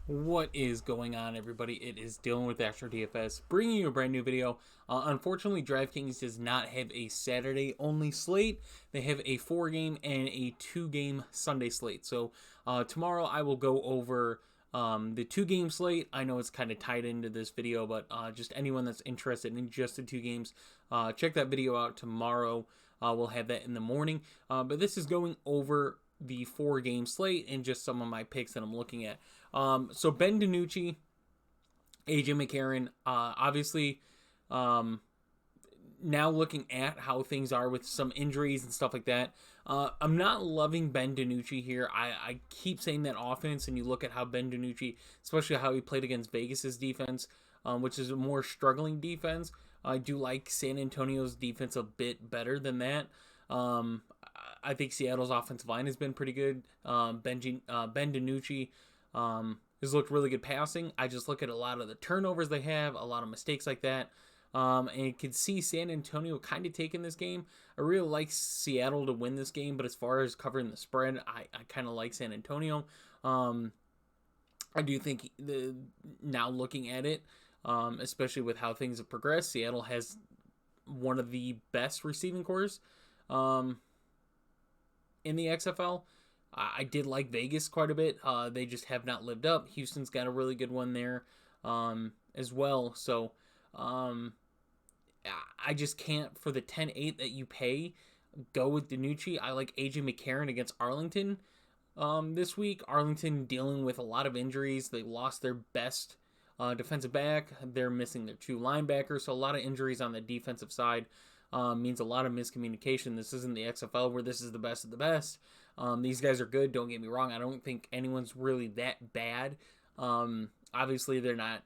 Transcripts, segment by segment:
What is going on, everybody? It is Dylan with Astrodfs, bringing you a brand new video. Unfortunately, DraftKings does not have a Saturday-only slate. They have a 4-game and a 2-game Sunday slate. So tomorrow I will go over the 2-game slate. I know it's kind of tied into this video, but just anyone that's interested in just the 2 games, check that video out tomorrow. We'll have that in the morning. But this is going over the 4-game slate and just some of my picks that I'm looking at. So Ben DiNucci, AJ McCarron, obviously, now looking at how things are with some injuries and stuff like that, I'm not loving Ben DiNucci here. I keep saying that offense, and you look at how Ben DiNucci, especially how he played against Vegas's defense, which is a more struggling defense. I do like San Antonio's defense a bit better than that. I think Seattle's offensive line has been pretty good. Ben DiNucci has looked really good passing. I just look at a lot of the turnovers they have, a lot of mistakes like that. And you can see San Antonio kind of taking this game. I really like Seattle to win this game, but as far as covering the spread, I kind of like San Antonio. I do think now looking at it, especially with how things have progressed, Seattle has one of the best receiving cores in the XFL. I did like Vegas quite a bit. They just have not lived up. Houston's got a really good one there as well. So I just can't, for the 10-8 that you pay, go with DiNucci. I like AJ McCarron against Arlington this week. Arlington dealing with a lot of injuries. They lost their best defensive back. They're missing their 2 linebackers. So a lot of injuries on the defensive side. Means a lot of miscommunication. This isn't the XFL where this is the best of the best. These guys are good, don't get me wrong. I don't think anyone's really that bad. Obviously, they're not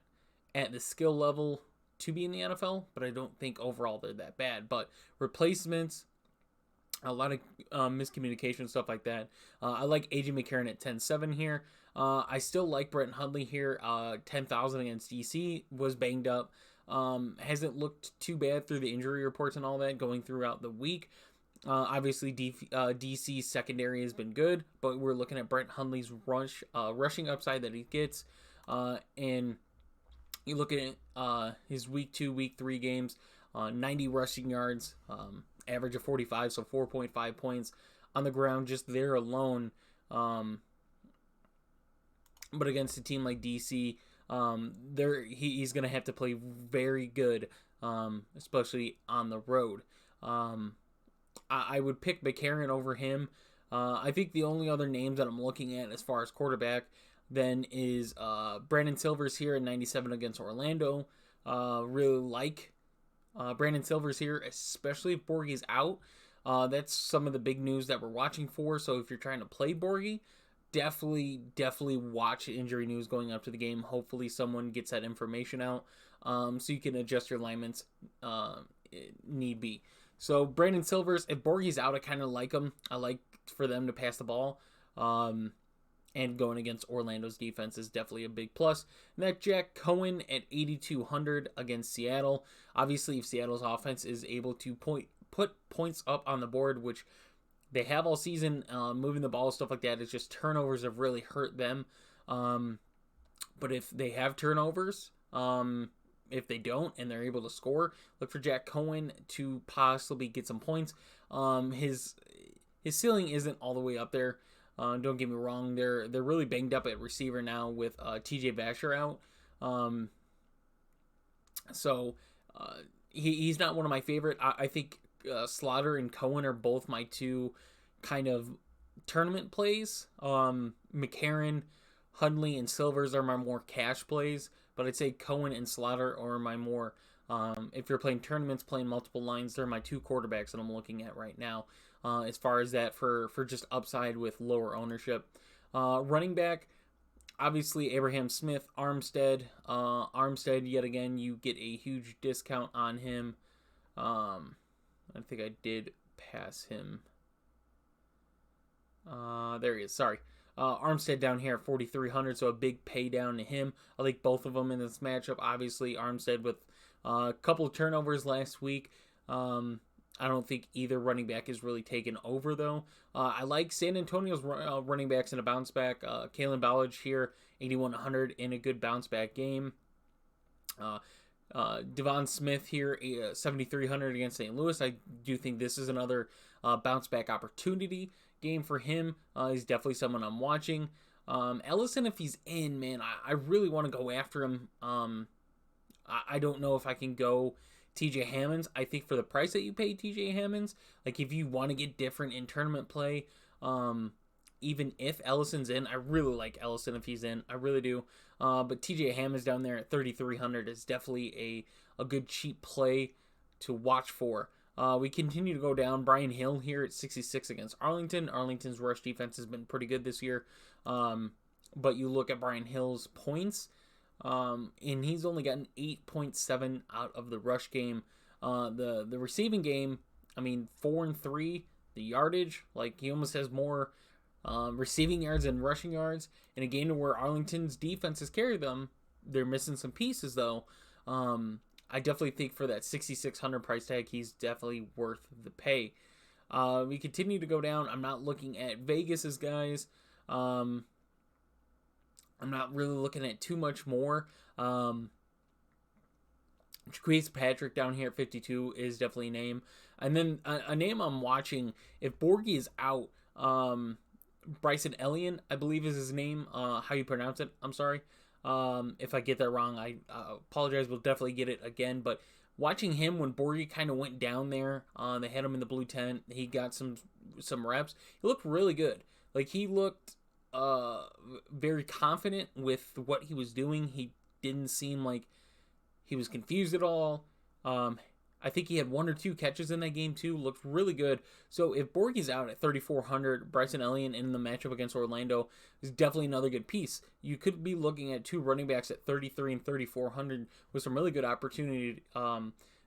at the skill level to be in the NFL, but I don't think overall they're that bad. But replacements, a lot of miscommunication, stuff like that. I like AJ McCarron at 10-7 here. I still like Brett Hundley here. 10,000 against DC, was banged up. Hasn't looked too bad through the injury reports and all that going throughout the week. Obviously, DC's secondary has been good, but we're looking at Brett Hundley's rushing upside that he gets. And you look at his week 2, week 3 games, 90 rushing yards, average of 45, so 4.5 points on the ground just there alone. But against a team like DC, he's going to have to play very good, especially on the road. I would pick McCarron over him. I think the only other names that I'm looking at as far as quarterback then is Brandon Silvers here at 97 against Orlando. Really like Brandon Silvers here, especially if Borgie's out. That's some of the big news that we're watching for. So if you're trying to play Borgie, definitely watch injury news going up to the game. Hopefully someone gets that information out so you can adjust your alignments need be. So Brandon Silvers, if Borgie's out, I kind of like him. I like for them to pass the ball. And going against Orlando's defense is definitely a big plus. And that Jack Cohen at 8,200 against Seattle. Obviously, if Seattle's offense is able to put points up on the board, which they have all season, moving the ball, stuff like that, it's just turnovers have really hurt them. But if they have turnovers, if they don't and they're able to score, look for Jack Cohen to possibly get some points. His ceiling isn't all the way up there. Don't get me wrong; they're really banged up at receiver now with TJ Vasher out. So he's not one of my favorite. I think Slaughter and Cohen are both my 2 kind of tournament plays. McCarron, Hundley, and Silvers are my more cash plays, but I'd say Cohen and Slaughter are my more, if you're playing tournaments, playing multiple lines, they're my 2 quarterbacks that I'm looking at right now. As far as that for just upside with lower ownership. Running back, obviously Abraham Smith, Armstead. Armstead, yet again, you get a huge discount on him. I think I did pass him. There he is. Sorry. Armstead down here at 4,300, so a big pay down to him. I like both of them in this matchup. Obviously, Armstead with a couple of turnovers last week. I don't think either running back is really taken over, though. I like San Antonio's running backs in a bounce back. Kalen Ballage here, 8,100 in a good bounce back game. Devon Smith here, 7,300 against St. Louis. I do think this is another bounce back opportunity game for him. He's definitely someone I'm watching. Ellison, if he's in, man, I really want to go after him. I don't know if I can go TJ Hammonds. I think for the price that you pay TJ Hammonds, like if you want to get different in tournament play, even if Ellison's in, I really like Ellison if he's in. I really do. But TJ Hammonds down there at 3,300 is definitely a good cheap play to watch for. We continue to go down. Brian Hill here at 66 against Arlington. Arlington's rush defense has been pretty good this year. But you look at Brian Hill's points, and he's only gotten 8.7 out of the rush game. The receiving game, 4-3. The yardage, like he almost has more receiving yards and rushing yards in a game where Arlington's defense has carried them. They're missing some pieces though. I definitely think for that 6,600 price tag, he's definitely worth the pay. We continue to go down. I'm not looking at Vegas's guys. I'm not really looking at too much more. Jaquez Patrick down here at 52 is definitely a name. And then a name I'm watching, if Borghi is out, Bryson Elliott, I believe is his name. How you pronounce it? I'm sorry. If I get that wrong, I apologize. We'll definitely get it again. But watching him when Borghi kind of went down there, they had him in the blue tent. He got some reps. He looked really good. Like he looked very confident with what he was doing. He didn't seem like he was confused at all. I think he had 1 or 2 catches in that game too. Looked really good. So if Borghi's out at 3,400, Bryson Elliott in the matchup against Orlando is definitely another good piece. You could be looking at 2 running backs at 33 and 3,400 with some really good opportunity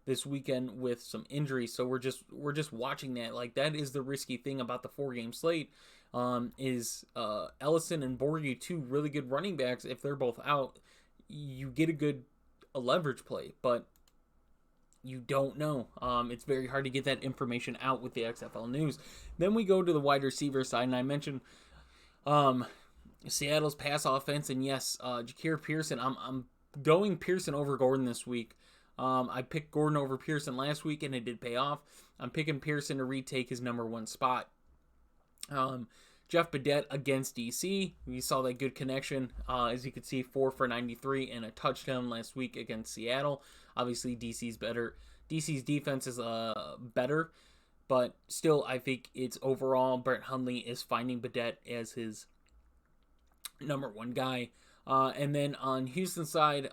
this weekend with some injuries. So we're just watching that. Like that is the risky thing about the 4-game slate. Is Ellison and Borghi 2 really good running backs? If they're both out, you get a leverage play, but you don't know. It's very hard to get that information out with the XFL news. Then we go to the wide receiver side, and I mentioned Seattle's pass offense, and yes, Ja'Keir Pearson. I'm going Pearson over Gordon this week. I picked Gordon over Pearson last week, and it did pay off. I'm picking Pearson to retake his number 1 spot. Jeff Badette against DC. We saw that good connection. As you could see, 4 for 93 and a touchdown last week against Seattle. Obviously, DC's better. DC's defense is better, but still, I think it's overall Brett Hundley is finding Badette as his number 1 guy. And then on Houston's side,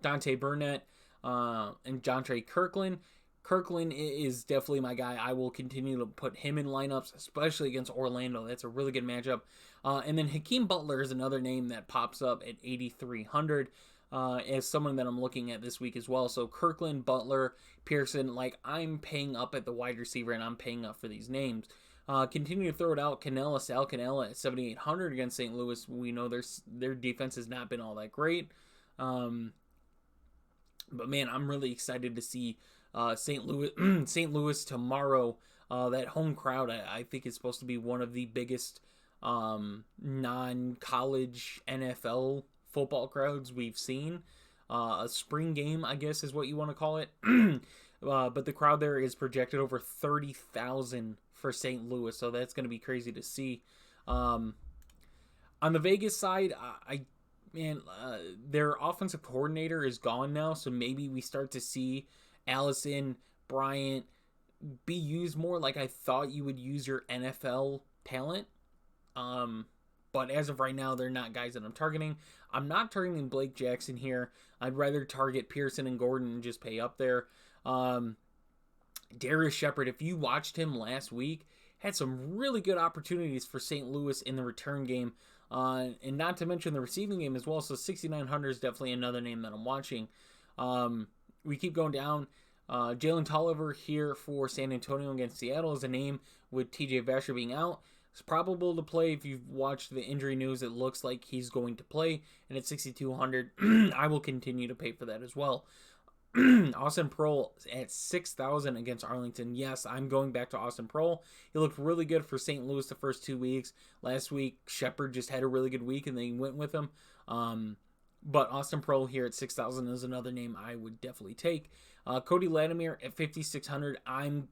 Dante Burnett and Jontre Kirkland. Kirkland is definitely my guy. I will continue to put him in lineups, especially against Orlando. That's a really good matchup. And then Hakeem Butler is another name that pops up at 8,300 as someone that I'm looking at this week as well. So Kirkland, Butler, Pearson, like I'm paying up at the wide receiver and I'm paying up for these names. Continue to throw it out. Sal Cannella at 7,800 against St. Louis. We know their defense has not been all that great. But man, I'm really excited to see St. Louis tomorrow. That home crowd, I think, is supposed to be one of the biggest non-college NFL football crowds we've seen. A spring game, I guess, is what you want to call it. But the crowd there is projected over 30,000 for St. Louis, so that's going to be crazy to see. On the Vegas side, their offensive coordinator is gone now, so maybe we start to see Allison, Bryant be used more like I thought you would use your NFL talent. But as of right now, they're not guys that I'm targeting. I'm not targeting Blake Jackson here. I'd rather target Pearson and Gordon and just pay up there. Darius Shepard, if you watched him last week, had some really good opportunities for St. Louis in the return game. And not to mention the receiving game as well. So 6,900 is definitely another name that I'm watching. We keep going down. Jalen Tolliver here for San Antonio against Seattle is a name with TJ Vasher being out. It's probable to play. If you've watched the injury news, it looks like he's going to play. And at 6,200, I will continue to pay for that as well. Austin Proehl at 6,000 against Arlington. Yes, I'm going back to Austin Proehl. He looked really good for St. Louis the first 2 weeks. Last week, Shepard just had a really good week, and they went with him. But Austin Proehl here at 6,000 is another name I would definitely take. Cody Latimer at 5,600. I'm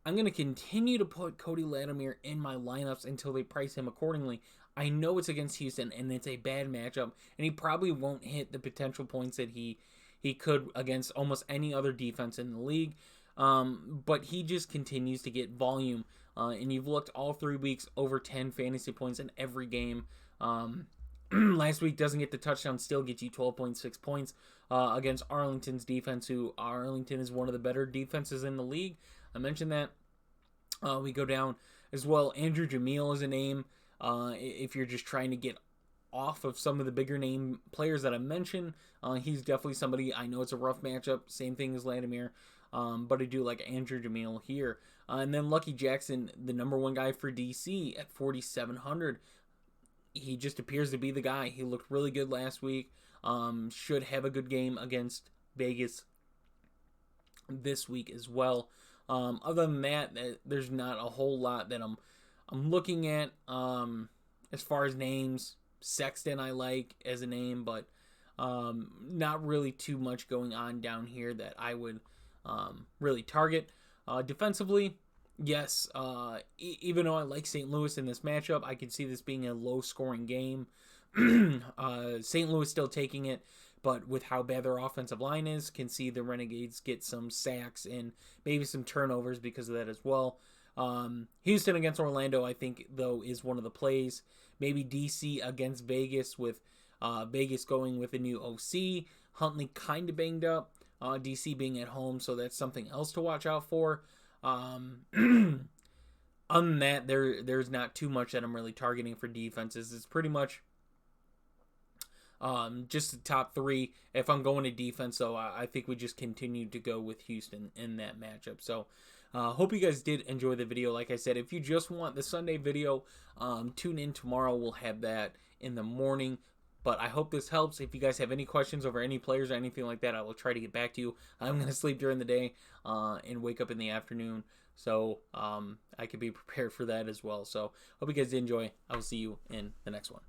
going to continue to put Cody Latimer in my lineups until they price him accordingly. I know it's against Houston, and it's a bad matchup, and he probably won't hit the potential points that he could against almost any other defense in the league. But he just continues to get volume. And you've looked all 3 weeks, over 10 fantasy points in every game. Last week doesn't get the touchdown, still gets you 12.6 points against Arlington's defense, who Arlington is one of the better defenses in the league. I mentioned that. We go down as well. Andrew Jamil is a name. If you're just trying to get off of some of the bigger name players that I mentioned, he's definitely somebody. I know it's a rough matchup, same thing as Latimer, but I do like Andrew Jamil here. And then Lucky Jackson, the number one guy for DC at 4,700. He just appears to be the guy. He looked really good last week. Should have a good game against Vegas this week as well. Other than that, there's not a whole lot that I'm looking at as far as names. Sexton I like as a name, but not really too much going on down here that I would really target. Defensively, yes, even though I like St. Louis in this matchup, I can see this being a low-scoring game. St. Louis still taking it, but with how bad their offensive line is, can see the Renegades get some sacks and maybe some turnovers because of that as well. Houston against Orlando, I think, though, is one of the plays. Maybe DC against Vegas, with Vegas going with a new OC. Huntley kind of banged up. DC being at home, so that's something else to watch out for. Other than that, there's not too much that I'm really targeting for defenses. It's pretty much just the top three. If I'm going to defense, so I think we just continue to go with Houston in that matchup. So hope you guys did enjoy the video. Like I said, if you just want the Sunday video, tune in tomorrow. We'll have that in the morning. But I hope this helps. If you guys have any questions over any players or anything like that, I will try to get back to you. I'm going to sleep during the day and wake up in the afternoon. So I could be prepared for that as well. So hope you guys did enjoy. I will see you in the next one.